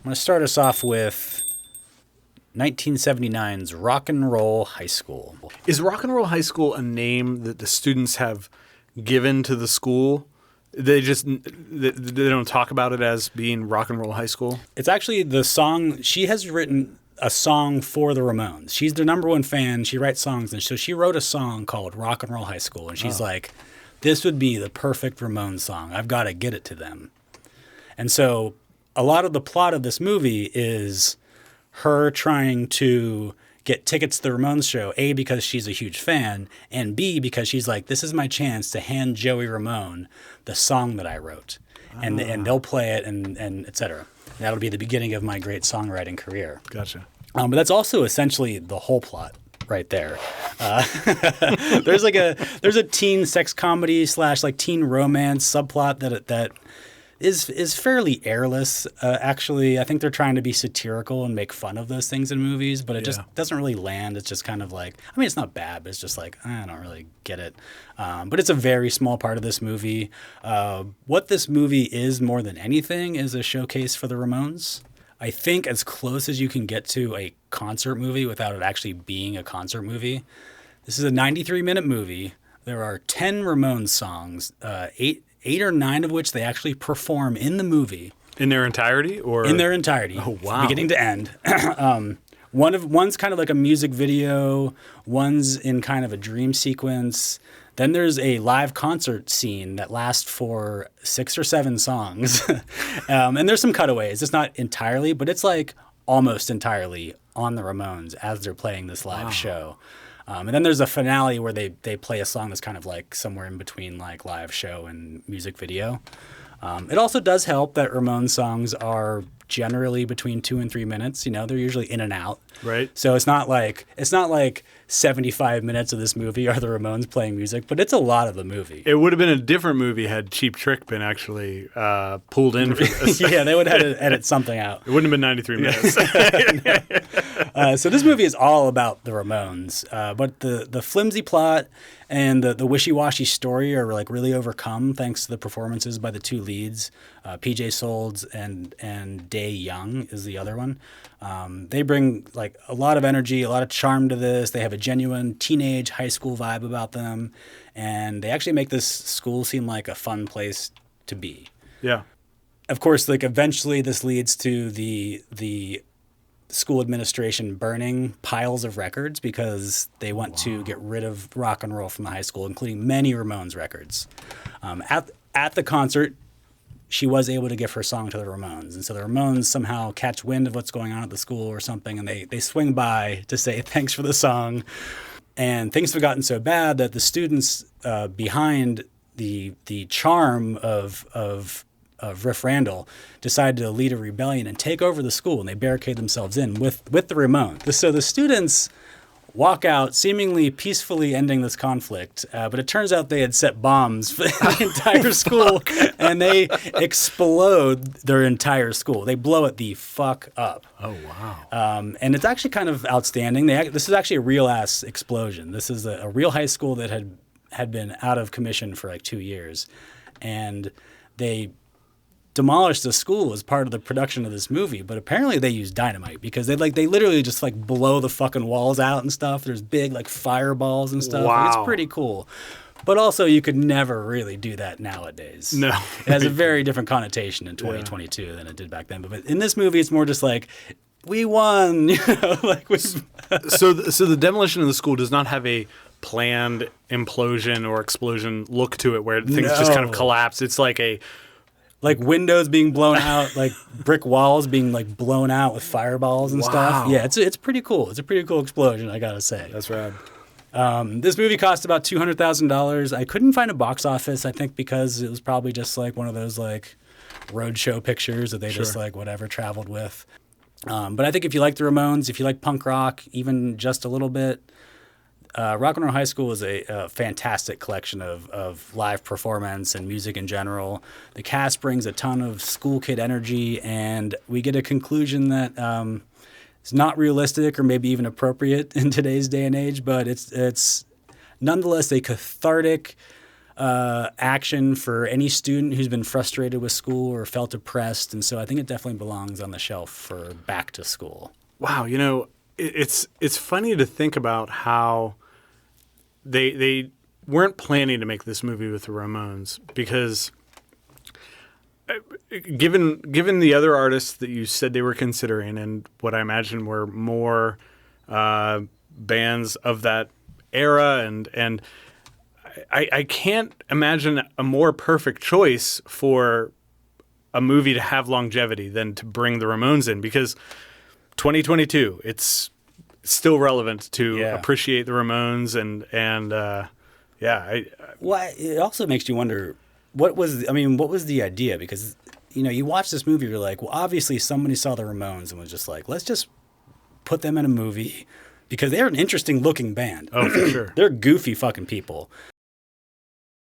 going to start us off with 1979's Rock and Roll High School. Is Rock and Roll High School a name that the students have given to the school? They don't talk about it as being Rock and Roll High School? It's actually the song. She has written a song for the Ramones. She's their number one fan. She writes songs. And so she wrote a song called Rock and Roll High School. And she's like, this would be the perfect Ramones song. I've got to get it to them. And so a lot of the plot of this movie is her trying to get tickets to the Ramones show, A, because she's a huge fan, and B, because she's like, this is my chance to hand Joey Ramone the song that I wrote. And they'll play it and et cetera. And that'll be the beginning of my great songwriting career. Gotcha. But that's also essentially the whole plot right there. There's a teen sex comedy / like teen romance subplot that is fairly airless. Actually, I think they're trying to be satirical and make fun of those things in movies, but it just doesn't really land. It's just kind of like, I mean, it's not bad, but it's just like, I don't really get it. But it's a very small part of this movie. What this movie is more than anything is a showcase for the Ramones. I think as close as you can get to a concert movie without it actually being a concert movie. This is a 93-minute movie. There are 10 Ramones songs, 8 or 9 of which they actually perform in the movie. In their entirety? Or in their entirety. Oh, wow. Beginning to end. One's kind of like a music video. One's in kind of a dream sequence. Then there's a live concert scene that lasts for 6 or 7 songs. And there's some cutaways. It's not entirely, but it's like almost entirely on the Ramones as they're playing this live show. And then there's a finale where they play a song that's kind of like somewhere in between like live show and music video. It also does help that Ramones songs are generally between 2 and 3 minutes. You know, they're usually in and out. Right. So it's not like 75 minutes of this movie are the Ramones playing music, but it's a lot of the movie. It would have been a different movie had Cheap Trick been actually pulled in for this. Yeah, they would have had to edit something out. It wouldn't have been 93 minutes. So this movie is all about the Ramones, but the flimsy plot and the wishy-washy story are like really overcome thanks to the performances by the two leads, PJ Solds and Day Young is the other one. They bring like a lot of energy, a lot of charm to this. They have a genuine teenage high school vibe about them, and they actually make this school seem like a fun place to be. Yeah. Of course, like eventually this leads to the school administration burning piles of records because they want to get rid of rock and roll from the high school, including many Ramones records. At the concert, she was able to give her song to the Ramones. And so the Ramones somehow catch wind of what's going on at the school or something, and they swing by to say thanks for the song. And things have gotten so bad that the students behind the charm of Riff Randall decided to lead a rebellion and take over the school, and they barricade themselves in with the Ramones. So the students walk out seemingly peacefully ending this conflict, but it turns out they had set bombs for the entire school, and they explode their entire school. They blow it the fuck up. Oh, wow. And it's actually kind of outstanding. This is actually a real-ass explosion. This is a real high school that had been out of commission for like 2 years, and they demolished the school as part of the production of this movie, but apparently they used dynamite because they literally just like blow the fucking walls out and stuff. There's big like fireballs and stuff. Wow. Like, it's pretty cool. But also you could never really do that nowadays. No. It has a very different connotation in 2022 than it did back then. But in this movie it's more just like we won, you know, like so the demolition of the school does not have a planned implosion or explosion look to it where things just kind of collapse. It's like windows being blown out, like brick walls being like blown out with fireballs and stuff. Yeah, it's pretty cool. It's a pretty cool explosion, I gotta say. That's rad. This movie cost about $200,000. I couldn't find a box office, I think because it was probably just like one of those like roadshow pictures that they just like whatever traveled with. But I think if you like the Ramones, if you like punk rock, even just a little bit, Rock and Roll High School is a fantastic collection of live performance and music in general. The cast brings a ton of school kid energy, and we get a conclusion that is not realistic or maybe even appropriate in today's day and age, but it's nonetheless a cathartic, action for any student who's been frustrated with school or felt depressed. And so I think it definitely belongs on the shelf for back to school. Wow, it's funny to think about how they weren't planning to make this movie with the Ramones, because given the other artists that you said they were considering, and what I imagine were more bands of that era, and I can't imagine a more perfect choice for a movie to have longevity than to bring the Ramones in, because 2022, it's still relevant to appreciate the Ramones, Well, it also makes you wonder, what was the idea? Because, you watch this movie, you're like, well, obviously somebody saw the Ramones and was just like, let's just put them in a movie, because they're an interesting looking band. Oh, for sure. They're goofy fucking people.